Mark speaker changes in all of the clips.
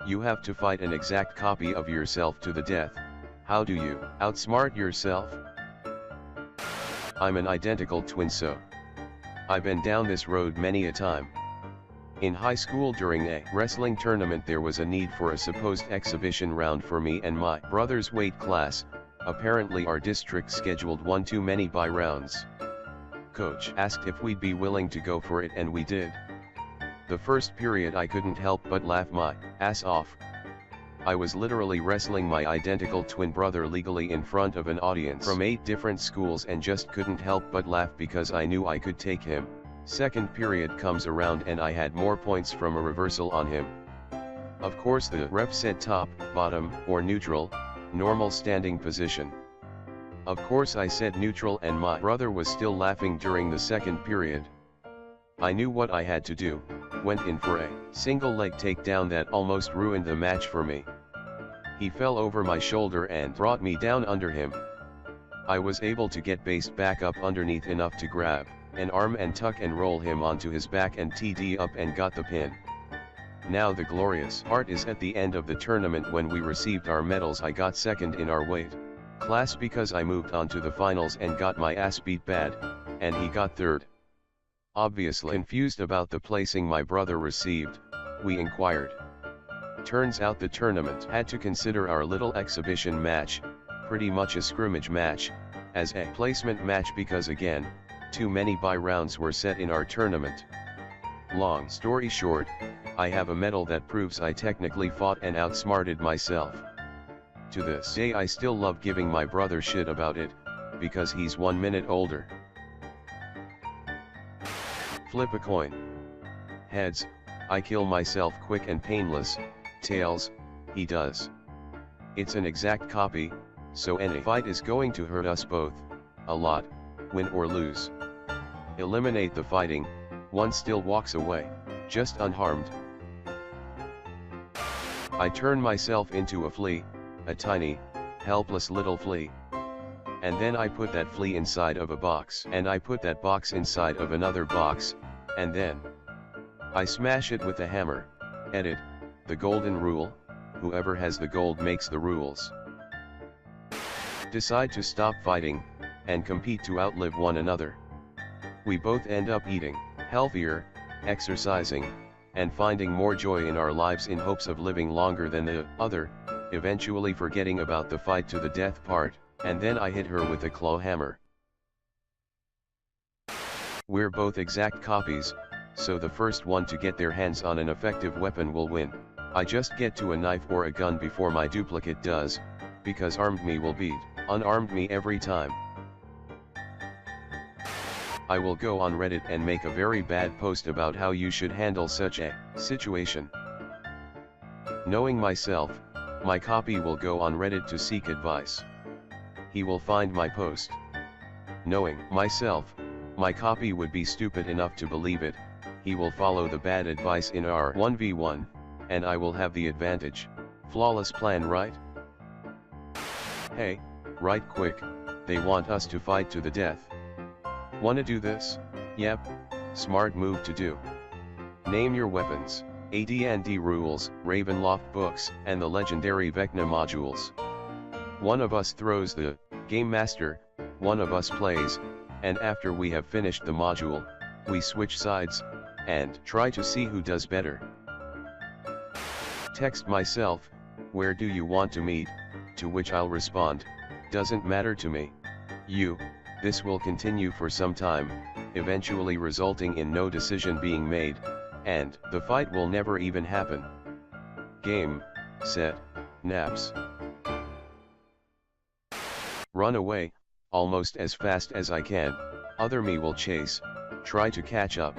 Speaker 1: You have to fight an exact copy of yourself to the death. How do you outsmart yourself? I'm an identical twin, so I've been down this road many a time. In high school during a wrestling tournament there was a need for a supposed exhibition round for me and my brother's weight class. Apparently our district scheduled one too many by rounds. Coach asked if we'd be willing to go for it, and we did. The first period I couldn't help but laugh my ass off. I was literally wrestling my identical twin brother legally in front of an audience from 8 different schools and just couldn't help but laugh because I knew I could take him. Second period comes around and I had more points from a reversal on him. Of course the ref said top, bottom, or neutral, normal standing position. Of course I said neutral and my brother was still laughing during the second period. I knew what I had to do, went in for a single leg takedown that almost ruined the match for me. He fell over my shoulder and brought me down under him. I was able to get based back up underneath enough to grab an arm and tuck and roll him onto his back and TD up and got the pin. Now the glorious part is at the end of the tournament when we received our medals. I got second in our weight class because I moved on to the finals and got my ass beat bad, and he got third. Obviously confused about the placing my brother received, we inquired. Turns out the tournament had to consider our little exhibition match, pretty much a scrimmage match, as a placement match because again, too many bye rounds were set in our tournament. Long story short, I have a medal that proves I technically fought and outsmarted myself. To this day I still love giving my brother shit about it, because he's 1 minute older. Flip a coin. Heads, I kill myself quick and painless. Tails, he does. It's an exact copy, so any fight is going to hurt us both, a lot, win or lose. Eliminate the fighting, one still walks away, just unharmed. I turn myself into a flea, a tiny, helpless little flea. And then I put that flea inside of a box, and I put that box inside of another box, and then I smash it with a hammer. Edit, the golden rule, whoever has the gold makes the rules. Decide to stop fighting, and compete to outlive one another. We both end up eating healthier, exercising, and finding more joy in our lives in hopes of living longer than the other, eventually forgetting about the fight to the death part, and then I hit her with a claw hammer. We're both exact copies, so the first one to get their hands on an effective weapon will win. I just get to a knife or a gun before my duplicate does, because armed me will beat unarmed me every time. I will go on Reddit and make a very bad post about how you should handle such a situation. Knowing myself, my copy will go on Reddit to seek advice. He will find my post. Knowing myself, my copy would be stupid enough to believe it. He will follow the bad advice in our 1v1, and I will have the advantage. Flawless plan, right? Hey, right quick, they want us to fight to the death. Wanna do this? Yep, smart move to do. Name your weapons, AD&D rules, Ravenloft books, and the legendary Vecna modules. One of us throws the Game Master, one of us plays, and after we have finished the module, we switch sides, and try to see who does better. Text myself, where do you want to meet, to which I'll respond, doesn't matter to me. This will continue for some time, eventually resulting in no decision being made, and the fight will never even happen. Game, set, naps. Run away, almost as fast as I can, other me will chase, try to catch up.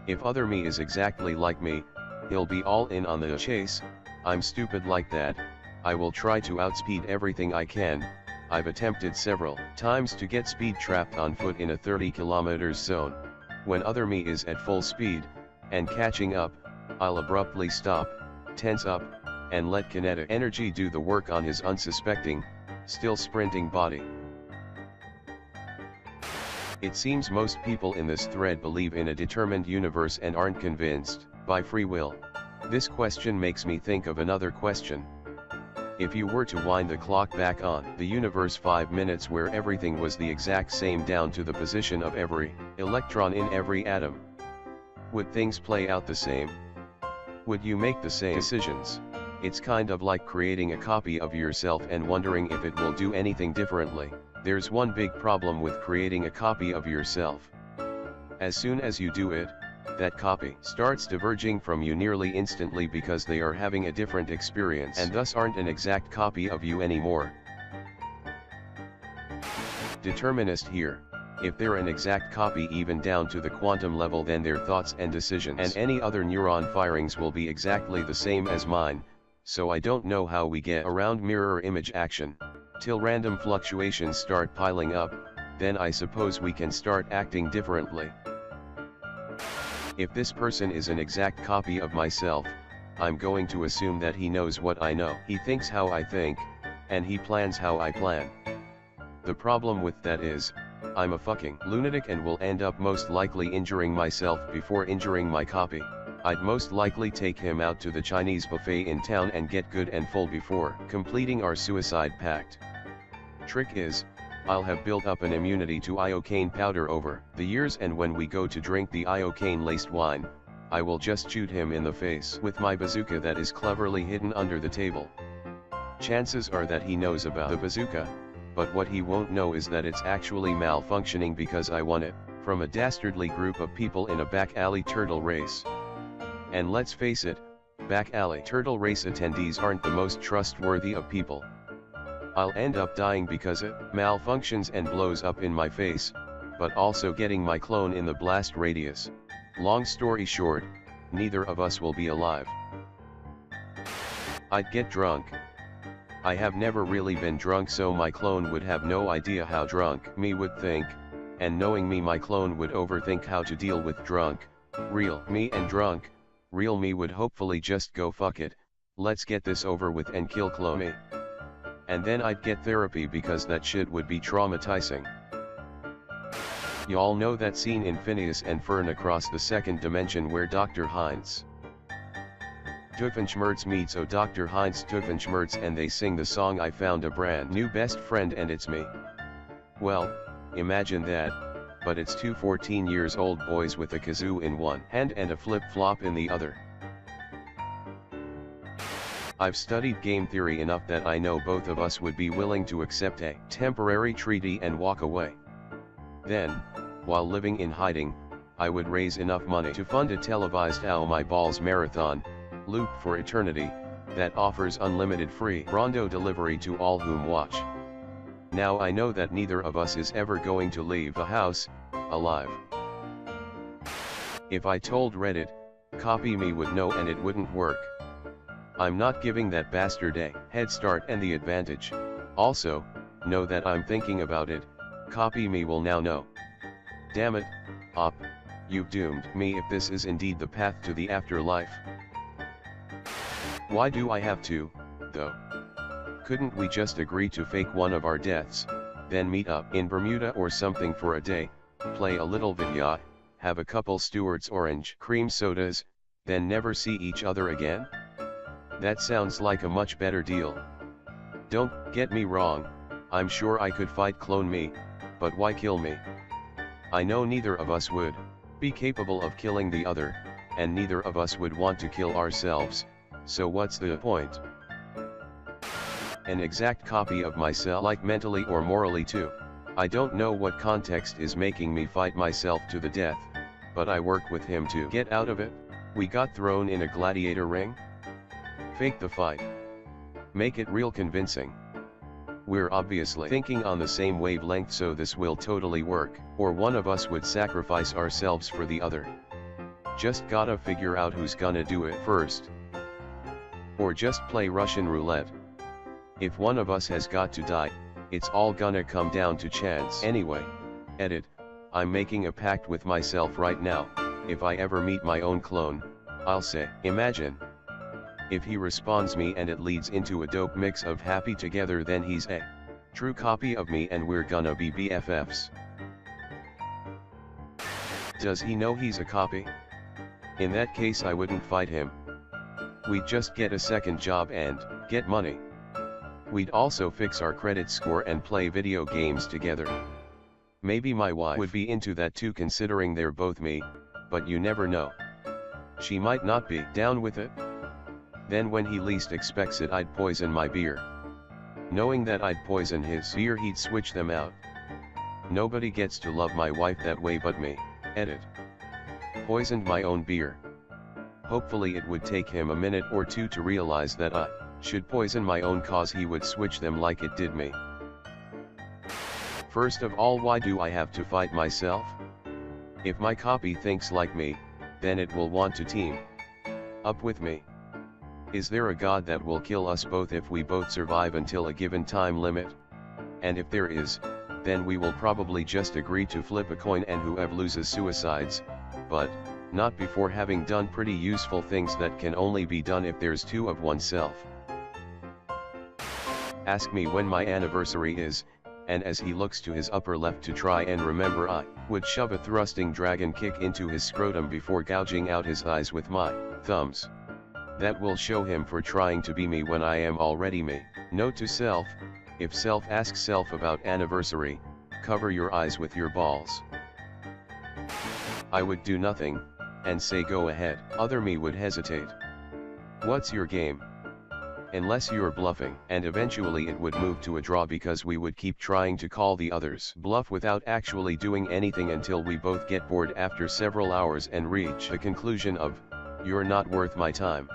Speaker 1: If other me is exactly like me, he'll be all in on the chase. I'm stupid like that, I will try to outspeed everything I can. I've attempted several times to get speed trapped on foot in a 30 km zone. When other me is at full speed, and catching up, I'll abruptly stop, tense up, and let kinetic energy do the work on his unsuspecting, still sprinting body. It seems most people in this thread believe in a determined universe and aren't convinced by free will. This question makes me think of another question. If you were to wind the clock back on the universe 5 minutes where everything was the exact same down to the position of every electron in every atom, would things play out the same? Would you make the same decisions? It's kind of like creating a copy of yourself and wondering if it will do anything differently. There's one big problem with creating a copy of yourself. As soon as you do it, that copy starts diverging from you nearly instantly because they are having a different experience and thus aren't an exact copy of you anymore. Determinist here. If they're an exact copy even down to the quantum level, then their thoughts and decisions and any other neuron firings will be exactly the same as mine, so I don't know how we get around mirror image action. Till random fluctuations start piling up, then I suppose we can start acting differently. If this person is an exact copy of myself, I'm going to assume that he knows what I know. He thinks how I think, and he plans how I plan. The problem with that is, I'm a fucking lunatic and will end up most likely injuring myself before injuring my copy. I'd most likely take him out to the Chinese buffet in town and get good and full before completing our suicide pact. Trick is, I'll have built up an immunity to iocane powder over the years, and when we go to drink the iocane-laced wine, I will just shoot him in the face with my bazooka that is cleverly hidden under the table. Chances are that he knows about the bazooka, but what he won't know is that it's actually malfunctioning because I won it from a dastardly group of people in a back alley turtle race. And let's face it, back alley turtle race attendees aren't the most trustworthy of people. I'll end up dying because it malfunctions and blows up in my face, but also getting my clone in the blast radius. Long story short, neither of us will be alive. I'd get drunk. I have never really been drunk, so my clone would have no idea how drunk me would think, and knowing me, my clone would overthink how to deal with drunk, real me, and drunk, real me would hopefully just go fuck it, let's get this over with and kill clone me. And then I'd get therapy because that shit would be traumatizing. Y'all know that scene in Phineas and Ferb Across the Second Dimension where Dr. Heinz Doofenshmirtz meets Dr. Heinz Doofenshmirtz and they sing the song "I Found a Brand New Best Friend and It's Me"? Well, imagine that, but it's two 14-year-old boys with a kazoo in one hand and a flip-flop in the other. I've studied game theory enough that I know both of us would be willing to accept a temporary treaty and walk away. Then, while living in hiding, I would raise enough money to fund a televised Ow My Balls marathon, loop for eternity, that offers unlimited free Rondo delivery to all whom watch. Now I know that neither of us is ever going to leave the house, alive. If I told Reddit, copy me would know and it wouldn't work. I'm not giving that bastard a head start and the advantage. Also, know that I'm thinking about it, copy me will now know. Damn it, op, you've doomed me if this is indeed the path to the afterlife. Why do I have to, though? Couldn't we just agree to fake one of our deaths, then meet up in Bermuda or something for a day, play a little video, have a couple Stewart's orange cream sodas, then never see each other again? That sounds like a much better deal. Don't get me wrong, I'm sure I could fight clone me, but why kill me? I know neither of us would be capable of killing the other, and neither of us would want to kill ourselves, so what's the point? An exact copy of myself, like mentally or morally too. I don't know what context is making me fight myself to the death, but I work with him to get out of it. We got thrown in a gladiator ring? Fake the fight. Make it real convincing. We're obviously thinking on the same wavelength, so this will totally work, or one of us would sacrifice ourselves for the other. Just gotta figure out who's gonna do it first. Or just play Russian roulette. If one of us has got to die, it's all gonna come down to chance anyway. Edit, I'm making a pact with myself right now, if I ever meet my own clone, I'll say, imagine. If he responds me and it leads into a dope mix of happy together, then he's a true copy of me and we're gonna be BFFs. Does he know he's a copy? In that case I wouldn't fight him. We'd just get a second job and get money. We'd also fix our credit score and play video games together. Maybe my wife would be into that too, considering they're both me, but you never know. She might not be down with it. Then when he least expects it, I'd poison my beer. Knowing that I'd poison his beer, he'd switch them out. Nobody gets to love my wife that way but me. Edit. Poisoned my own beer. Hopefully it would take him a minute or two to realize that I should poison my own, cause he would switch them like it did me. First of all, why do I have to fight myself? If my copy thinks like me, then it will want to team up with me. Is there a god that will kill us both if we both survive until a given time limit? And if there is, then we will probably just agree to flip a coin and whoever loses suicides, but not before having done pretty useful things that can only be done if there's two of oneself. Ask me when my anniversary is, and as he looks to his upper left to try and remember, I would shove a thrusting dragon kick into his scrotum before gouging out his eyes with my thumbs. That will show him for trying to be me when I am already me. Note to self: if self asks self about anniversary, cover your eyes with your balls. I would do nothing, and say go ahead. Other me would hesitate. What's your game? Unless you're bluffing. And eventually it would move to a draw because we would keep trying to call the other's bluff without actually doing anything until we both get bored after several hours and reach the conclusion of, you're not worth my time.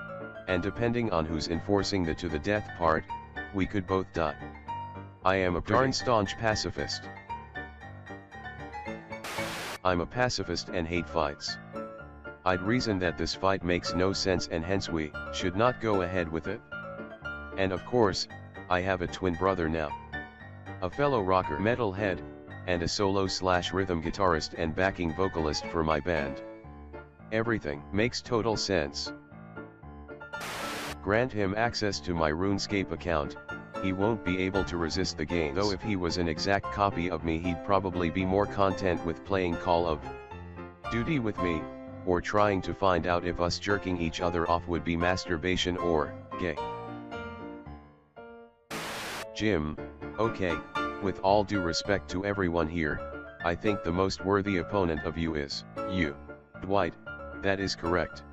Speaker 1: And depending on who's enforcing the to the death part, we could both die. I am a darn staunch pacifist. I'm a pacifist and hate fights. I'd reason that this fight makes no sense and hence we should not go ahead with it. And of course, I have a twin brother now. A fellow rocker, metalhead, and a solo/rhythm guitarist and backing vocalist for my band. Everything makes total sense. Grant him access to my RuneScape account, he won't be able to resist the game. Though if he was an exact copy of me, he'd probably be more content with playing Call of Duty with me, or trying to find out if us jerking each other off would be masturbation or gay. Jim: okay, with all due respect to everyone here, I think the most worthy opponent of you is you. Dwight: that is correct.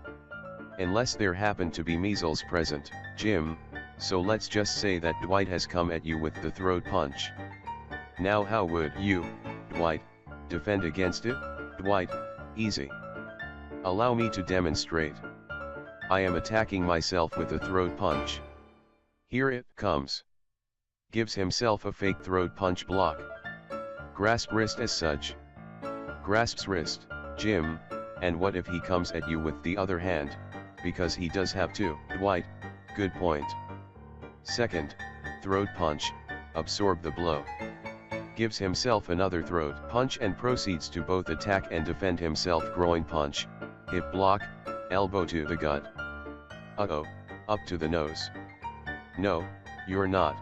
Speaker 1: Unless there happen to be measles present. Jim: so let's just say that Dwight has come at you with the throat punch. Now how would you, Dwight, defend against it? Dwight: easy. Allow me to demonstrate. I am attacking myself with a throat punch. Here it comes. Gives himself a fake throat punch block. Grasp wrist as such. Grasps wrist. Jim: and what if he comes at you with the other hand, because he does have to. Dwight: good point. Second, throat punch, absorb the blow. Gives himself another throat punch and proceeds to both attack and defend himself. Groin punch, hip block, elbow to the gut. Uh-oh, up to the nose. No, you're not.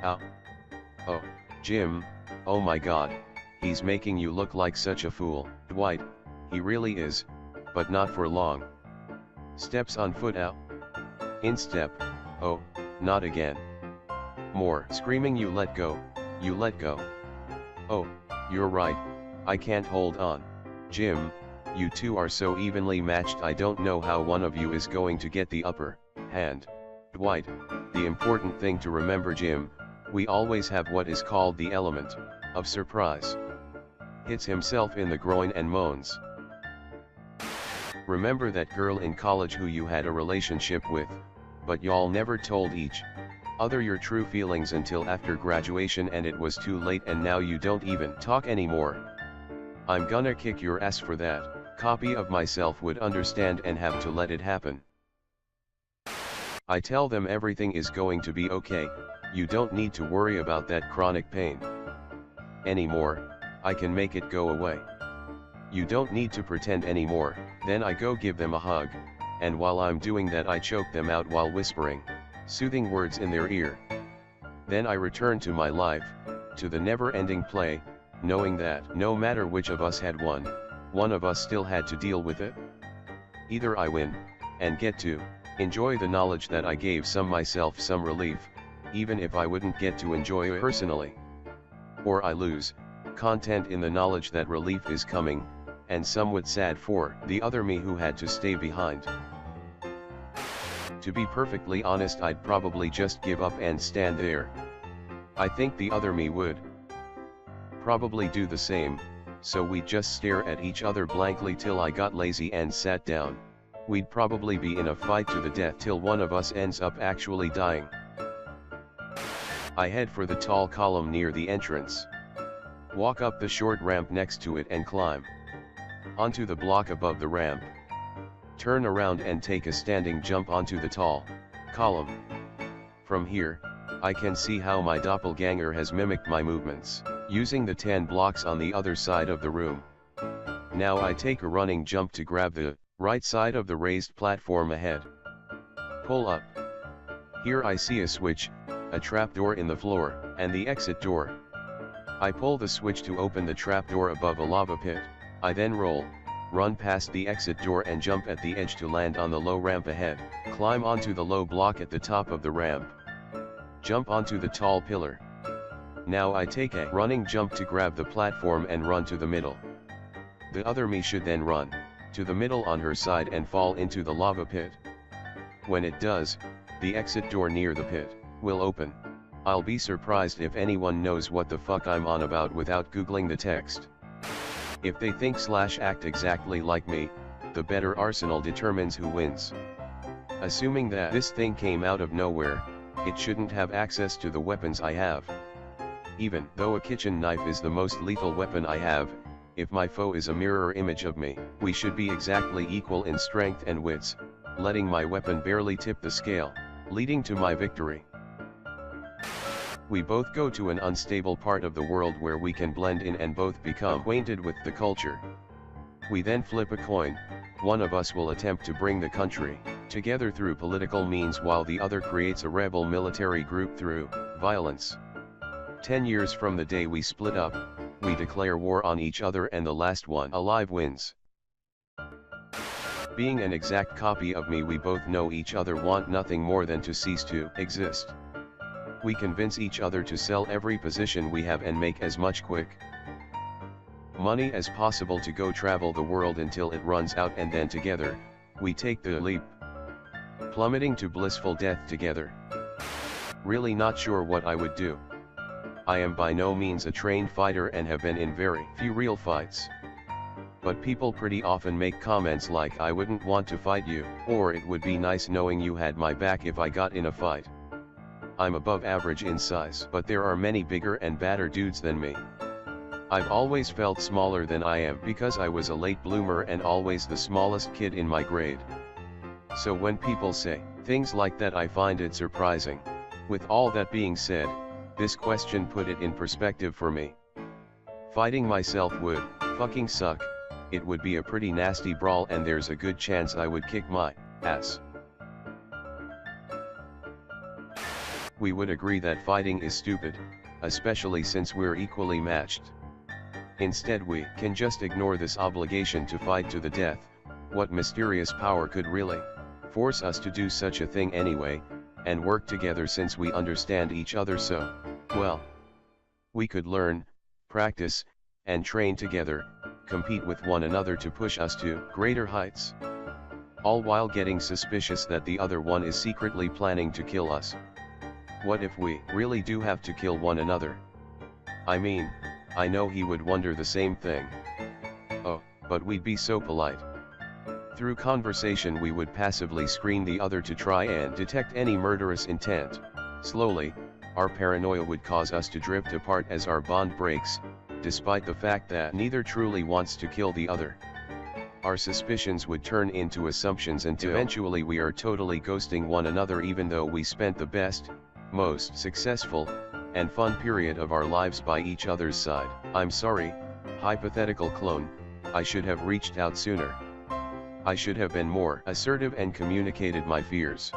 Speaker 1: Ow. Oh, Jim, oh my god, he's making you look like such a fool. Dwight: he really is, but not for long. Steps on foot. Ow. Instep. Oh, not again. More screaming. You let go, you let go. Oh, you're right, I can't hold on. Jim, you two are so evenly matched, I don't know how one of you is going to get the upper hand. Dwight: the important thing to remember, Jim, we always have what is called the element of surprise. Hits himself in the groin and moans. Remember that girl in college who you had a relationship with, but y'all never told each other your true feelings until after graduation and it was too late and now you don't even talk anymore? I'm gonna kick your ass for that. Copy of myself would understand and have to let it happen. I tell them everything is going to be okay, you don't need to worry about that chronic pain anymore, I can make it go away. You don't need to pretend anymore. Then I go give them a hug, and while I'm doing that I choke them out while whispering soothing words in their ear. Then I return to my life, to the never-ending play, knowing that no matter which of us had won, one of us still had to deal with it. Either I win, and get to Enjoy the knowledge that I gave myself some relief, even if I wouldn't get to enjoy it personally. Or I lose content in the knowledge that relief is coming, and somewhat sad for the other me who had to stay behind. To be perfectly honest, I'd probably just give up and stand there. I think the other me would probably do the same, so we'd just stare at each other blankly till I got lazy and sat down. We'd probably be in a fight to the death till one of us ends up actually dying. I head for the tall column near the entrance. Walk up the short ramp next to it and climb onto the block above the ramp. Turn around and take a standing jump onto the tall column. From here, I can see how my doppelganger has mimicked my movements, using the 10 blocks on the other side of the room. Now I take a running jump to grab the right side of the raised platform ahead. Pull up. Here I see a switch, a trapdoor in the floor, and the exit door. I pull the switch to open the trapdoor above a lava pit. I then run past the exit door and jump at the edge to land on the low ramp ahead. Climb onto the low block at the top of the ramp. Jump onto the tall pillar. Now I take a running jump to grab the platform and run to the middle. The other me should then run to the middle on her side and fall into the lava pit. When it does, the exit door near the pit will open. I'll be surprised if anyone knows what the fuck I'm on about without googling the text. If they think/act exactly like me, the better arsenal determines who wins. Assuming that this thing came out of nowhere, it shouldn't have access to the weapons I have. Even though a kitchen knife is the most lethal weapon I have, if my foe is a mirror image of me, we should be exactly equal in strength and wits, letting my weapon barely tip the scale, leading to my victory. We both go to an unstable part of the world where we can blend in and both become acquainted with the culture. We then flip a coin. One of us will attempt to bring the country together through political means while the other creates a rebel military group through violence. 10 years from the day we split up, we declare war on each other and the last one alive wins. Being an exact copy of me, we both know each other want nothing more than to cease to exist. We convince each other to sell every position we have and make as much quick money as possible to go travel the world until it runs out, and then together, we take the leap, plummeting to blissful death together. Really not sure what I would do. I am by no means a trained fighter and have been in very few real fights. But people pretty often make comments like "I wouldn't want to fight you," or "it would be nice knowing you had my back if I got in a fight." I'm above average in size, but there are many bigger and badder dudes than me. I've always felt smaller than I am because I was a late bloomer and always the smallest kid in my grade. So when people say things like that, I find it surprising. With all that being said, this question put it in perspective for me. Fighting myself would fucking suck. It would be a pretty nasty brawl and there's a good chance I would kick my ass. We would agree that fighting is stupid, especially since we're equally matched. Instead, we can just ignore this obligation to fight to the death. What mysterious power could really force us to do such a thing anyway, and work together since we understand each other so well? We could learn, practice, and train together, compete with one another to push us to greater heights. All while getting suspicious that the other one is secretly planning to kill us. What if we really do have to kill one another? I mean, I know he would wonder the same thing. Oh, but we'd be so polite. Through conversation we would passively screen the other to try and detect any murderous intent. Slowly, our paranoia would cause us to drift apart as our bond breaks, despite the fact that neither truly wants to kill the other. Our suspicions would turn into assumptions until eventually we are totally ghosting one another, even though we spent the best, most successful, and fun period of our lives by each other's side. I'm sorry, hypothetical clone, I should have reached out sooner. I should have been more assertive and communicated my fears.